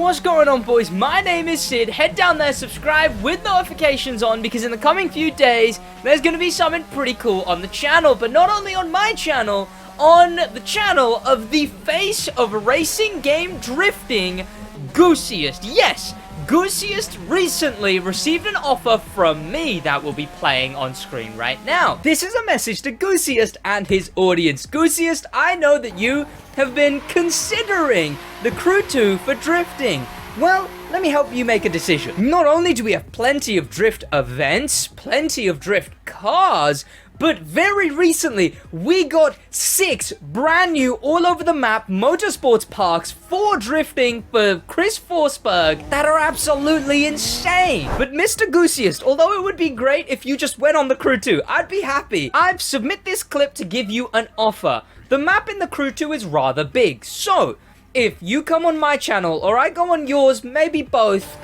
What's going on, boys? My name is Sid. Head down there, subscribe with notifications on, because in the coming few days, there's going to be something pretty cool on the channel. But not only on my channel, on the channel of the face of racing game drifting, Goosiest. Yes, Goosiest recently received an offer from me that will be playing on screen right now. This is a message to Goosiest and his audience. Goosiest, I know that you have been considering the Crew 2 for drifting. Well, let me help you make a decision. Not only do we have plenty of drift events, plenty of drift cars, but very recently, we got 6 brand new all over the map motorsports parks for drifting for Chris Forsberg that are absolutely insane. But Mr. Goosiest, although it would be great if you just went on the Crew 2, I'd be happy. I've submit this clip to give you an offer. The map in the Crew 2 is rather big, so if you come on my channel or I go on yours, maybe both,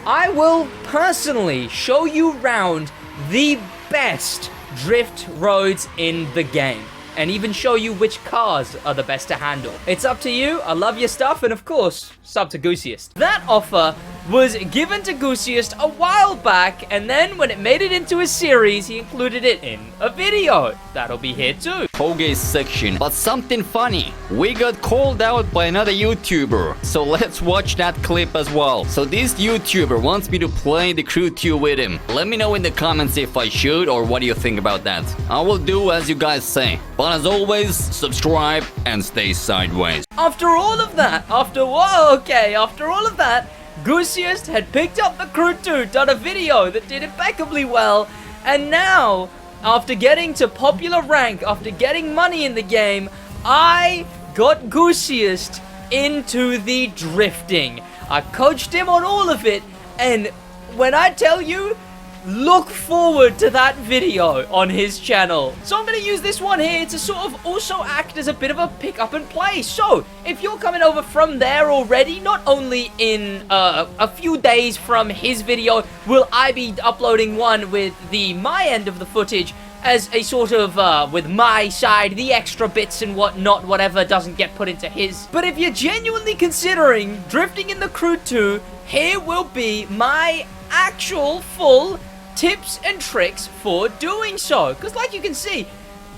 I will personally show you around the best drift roads in the game, and even show you which cars are the best to handle. It's up to you. I love your stuff, and of course, sub to Goosiest. That offer was given to Goosiest a while back, and then when it made it into a series, he included it in a video. That'll be here too. Hoge section, but something funny. We got called out by another YouTuber, so let's watch that clip as well. So this YouTuber wants me to play the Crew 2 with him. Let me know in the comments if I should, or what do you think about that. I will do as you guys say. But as always, subscribe and stay sideways. After all of that, after all of that, Goosiest had picked up the Crew 2, done a video that did impeccably well, and now, after getting to popular rank, after getting money in the game, I got Goosiest into the drifting. I coached him on all of it, and when I tell you, look forward to that video on his channel. So I'm going to use this one here to sort of also act as a bit of a pick up and play. So if you're coming over from there already, not only in a few days from his video will I be uploading one with my end of the footage as a sort of, with my side, the extra bits and whatnot, whatever doesn't get put into his. But if you're genuinely considering drifting in the Crew 2, here will be my actual full tips and tricks for doing so. Because like you can see,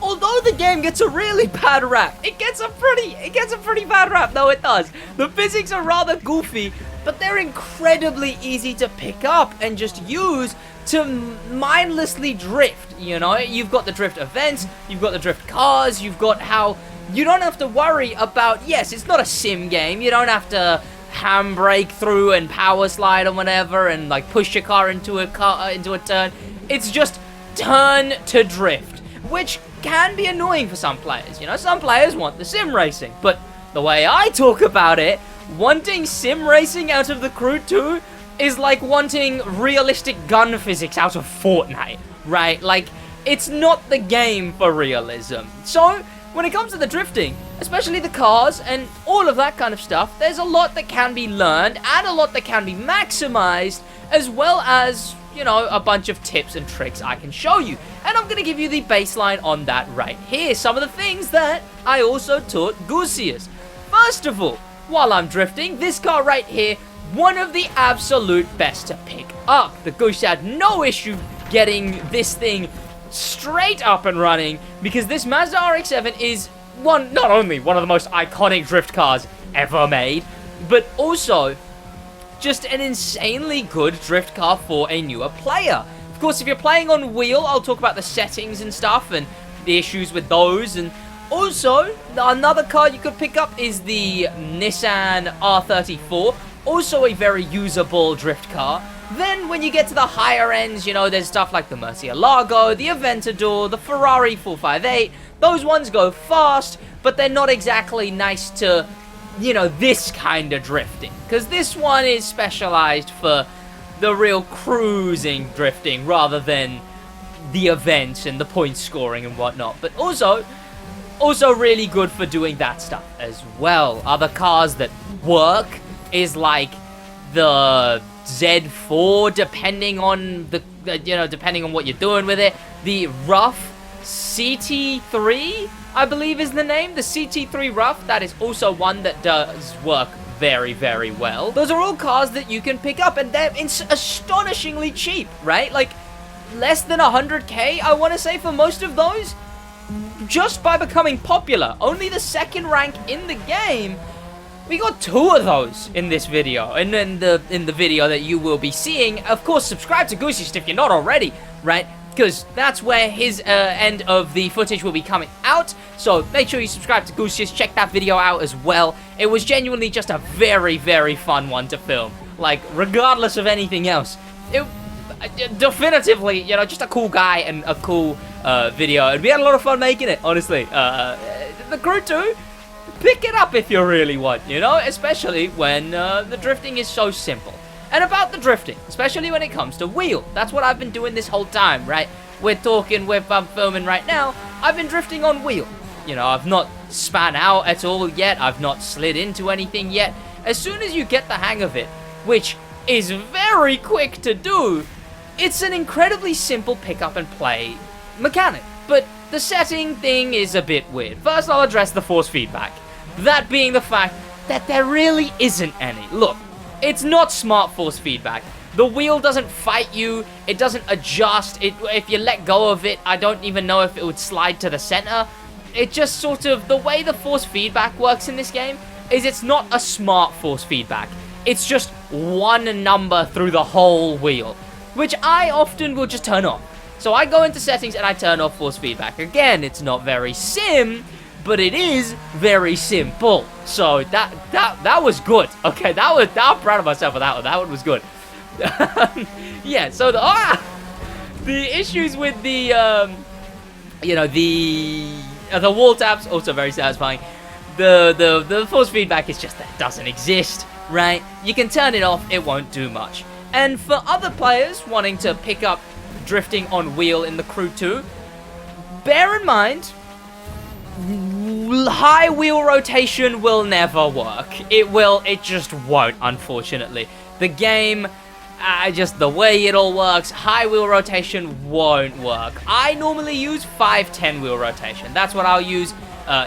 although the game gets a really bad rap, it gets a pretty bad rap, though it does. The physics are rather goofy, but they're incredibly easy to pick up and just use to mindlessly drift, you know? You've got the drift events, you've got the drift cars, you've got how you don't have to worry about, yes, it's not a sim game, you don't have to handbrake through and power slide or whatever and like push your car into a turn. It's just turn to drift, which can be annoying for some players. You know, some players want the sim racing, but the way I talk about it, wanting sim racing out of the Crew 2 is like wanting realistic gun physics out of Fortnite, right? Like, it's not the game for realism. So when it comes to the drifting, especially the cars and all of that kind of stuff, there's a lot that can be learned and a lot that can be maximized, as well as, you know, a bunch of tips and tricks I can show you. And I'm going to give you the baseline on that right here. Some of the things that I also taught Goosiest. First of all, while I'm drifting, this car right here, one of the absolute best to pick up. The Goose had no issue getting this thing straight up and running, because this Mazda RX-7 is not only one of the most iconic drift cars ever made, but also just an insanely good drift car for a newer player. Of course, if you're playing on wheel, I'll talk about the settings and stuff and the issues with those. And also, another car you could pick up is the Nissan R34, also a very usable drift car. Then when you get to the higher ends, you know, there's stuff like the Murcielago, the Aventador, the Ferrari 458. Those ones go fast, but they're not exactly nice to, you know, this kind of drifting. Because this one is specialized for the real cruising drifting rather than the events and the point scoring and whatnot. But also really good for doing that stuff as well. Other cars that work is like the Z4, depending on depending on what you're doing with it. The Rough CT3, I believe is the name. The CT3 Rough, that is also one that does work very, very well. Those are all cars that you can pick up, and they're astonishingly cheap, right? Like, less than 100k, I want to say, for most of those, just by becoming popular. Only the second rank in the game. We got 2 of those in this video, and in the video that you will be seeing. Of course, subscribe to Goosiest if you're not already, right? Because that's where his end of the footage will be coming out. So make sure you subscribe to Goosiest, check that video out as well. It was genuinely just a very, very fun one to film. Like, regardless of anything else. It definitively, you know, just a cool guy and a cool video. And we had a lot of fun making it, honestly. The crew too. Pick it up if you really want, you know, especially when the drifting is so simple. And about the drifting, especially when it comes to wheel, that's what I've been doing this whole time, right? We're talking with filming right now. I've been drifting on wheel. You know, I've not span out at all yet. I've not slid into anything yet. As soon as you get the hang of it, which is very quick to do, it's an incredibly simple pick up and play mechanic. But the setting thing is a bit weird. First, I'll address the force feedback. That being the fact that there really isn't any. Look, it's not smart force feedback. The wheel doesn't fight you. It doesn't adjust. If you let go of it, I don't even know if it would slide to the center. It just sort of, the way the force feedback works in this game is it's not a smart force feedback. It's just one number through the whole wheel, which I often will just turn off. So I go into settings and I turn off force feedback. Again, it's not very sim, but it is very simple. So that was good. Okay, I'm proud of myself for that one. That one was good. Yeah, so the issues with the you know, the wall taps, also very satisfying. The force feedback is just that it doesn't exist, right? You can turn it off, it won't do much. And for other players wanting to pick up drifting on wheel in the Crew 2, bear in mind, high wheel rotation will never work. It just won't, unfortunately. The game, just the way it all works, high wheel rotation won't work. I normally use 510 wheel rotation. That's what I'll use.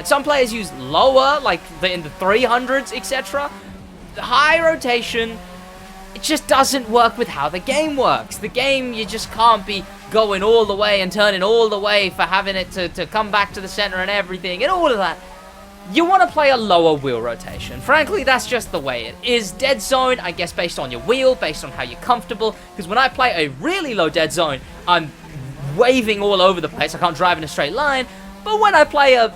Some players use lower, like in the 300s, etc. The high rotation, it just doesn't work with how the game works. The game, you just can't be going all the way and turning all the way for having it to come back to the center and everything and all of that. You want to play a lower wheel rotation. Frankly, that's just the way it is. Dead zone, I guess, based on your wheel, based on how you're comfortable. Because when I play a really low dead zone, I'm waving all over the place. I can't drive in a straight line. But when I play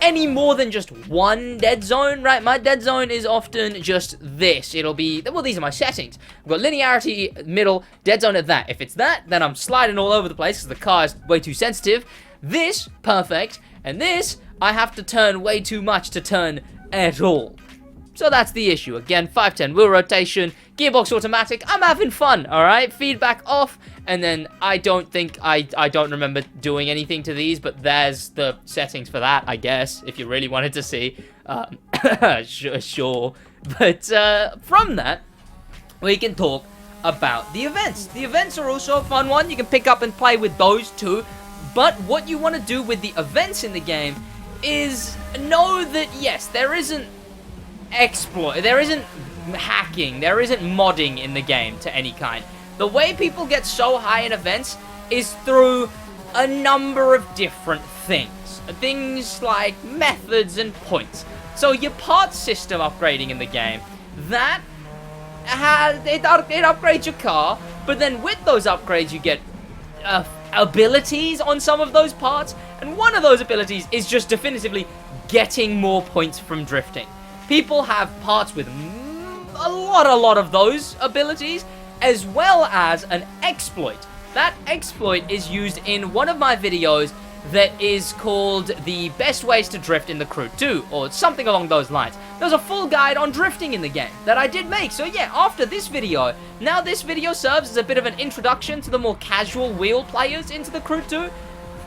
any more than just one dead zone, right? My dead zone is often just this. It'll be, well, these are my settings. I've got linearity, middle, dead zone at that. If it's that, then I'm sliding all over the place because the car is way too sensitive. This, perfect. And this, I have to turn way too much to turn at all. So that's the issue. Again, 510 wheel rotation, gearbox automatic. I'm having fun, all right? Feedback off. And then I don't think, I don't remember doing anything to these, but there's the settings for that, I guess, if you really wanted to see. Sure. But from that, we can talk about the events. The events are also a fun one. You can pick up and play with those too. But what you want to do with the events in the game is know that, yes, there isn't exploit, there isn't hacking, there isn't modding in the game to any kind. The way people get so high in events is through a number of different things. Things like methods and points. So your parts system upgrading in the game, that it upgrades your car, but then with those upgrades you get abilities on some of those parts, and one of those abilities is just definitively getting more points from drifting. People have parts with a lot of those abilities, as well as an exploit. That exploit is used in one of my videos that is called the best ways to drift in the Crew 2, or something along those lines. There's a full guide on drifting in the game that I did make. So yeah, after this video, now this video serves as a bit of an introduction to the more casual wheel players into the Crew 2.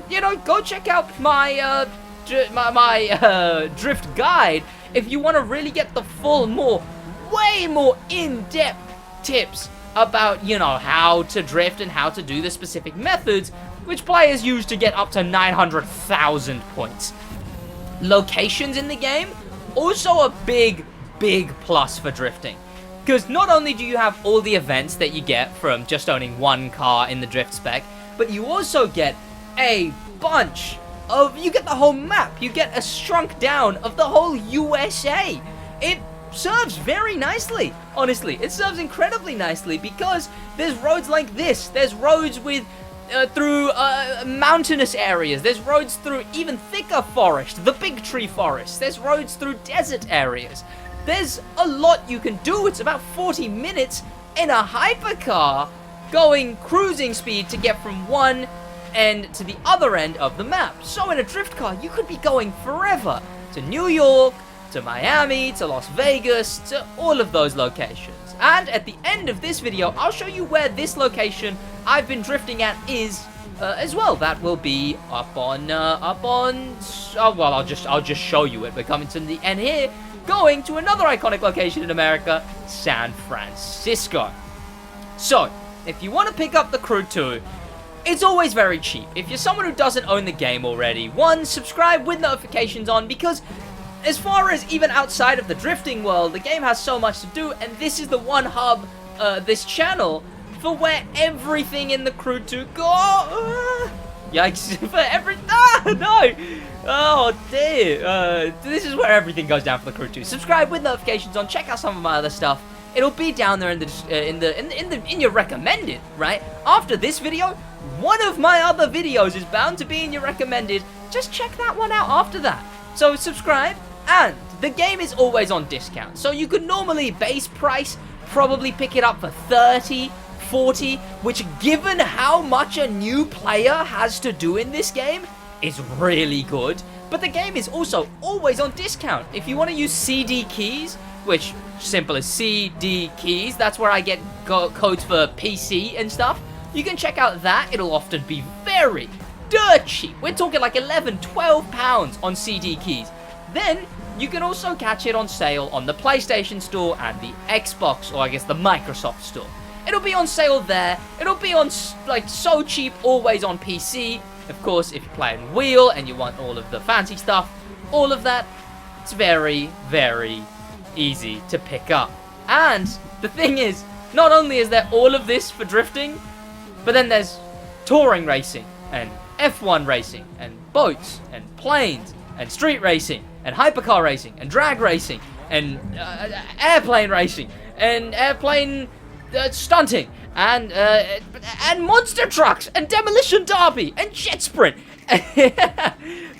You know, go check out my drift guide if you want to really get the full, way more in-depth tips about, you know, how to drift and how to do the specific methods which players use to get up to 900,000 points. Locations in the game, also a big big plus for drifting. Because not only do you have all the events that you get from just owning one car in the drift spec, but you also get a bunch of, you get the whole map. You get a shrunk down of the whole USA. It serves very nicely, honestly. It serves incredibly nicely because there's roads like this. There's roads with through mountainous areas. There's roads through even thicker forest, the big tree forest. There's roads through desert areas. There's a lot you can do. It's about 40 minutes in a hypercar going cruising speed to get from one end to the other end of the map. So in a drift car, you could be going forever to New York, to Miami, to Las Vegas, to all of those locations. And at the end of this video, I'll show you where this location I've been drifting at is as well. That will be up on, oh, well, I'll just show you it. We're coming to the end here, going to another iconic location in America, San Francisco. So, if you want to pick up the Crew 2, it's always very cheap. If you're someone who doesn't own the game already, one, subscribe with notifications on, because as far as even outside of the drifting world, the game has so much to do, and this is the one hub, this channel, for where everything in the Crew 2 go. Yikes, for no! Oh dear, this is where everything goes down for the Crew 2. Subscribe with notifications on, check out some of my other stuff. It'll be down there in your recommended, right? After this video, one of my other videos is bound to be in your recommended. Just check that one out after that. So subscribe, and the game is always on discount. So you could normally base price probably pick it up for 30, 40, which given how much a new player has to do in this game is really good. But the game is also always on discount. If you want to use CD keys, which simple as CD keys, that's where I get codes for PC and stuff. You can check out that. It'll often be very dirt cheap. We're talking like 11, 12 pounds on CD keys. Then you can also catch it on sale on the PlayStation Store and the Xbox, or I guess the Microsoft Store. It'll be on sale there. It'll be on like so cheap always on PC. Of course, if you're playing Wheel and you want all of the fancy stuff, all of that, it's very, very easy to pick up. And the thing is, not only is there all of this for drifting, but then there's touring racing and F1 racing and boats and planes and street racing and hypercar racing and drag racing and airplane racing and airplane stunting and monster trucks and demolition derby and jet sprint.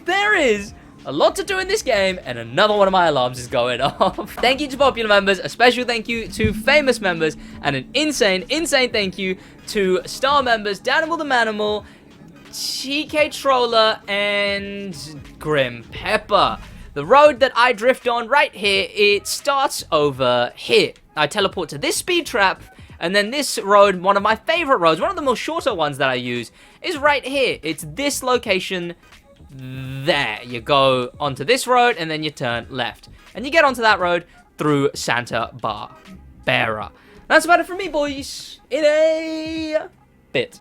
There is a lot to do in this game, and another one of my alarms is going off. Thank you to popular members, a special thank you to famous members, and an insane, insane thank you to star members, Danimal the Manimal, TK Troller, and Grim Pepper. The road that I drift on right here, it starts over here. I teleport to this speed trap, and then this road, one of my favorite roads, one of the more shorter ones that I use, is right here. It's this location there. You go onto this road, and then you turn left. And you get onto that road through Santa Barbara. That's about it from me, boys, in a bit.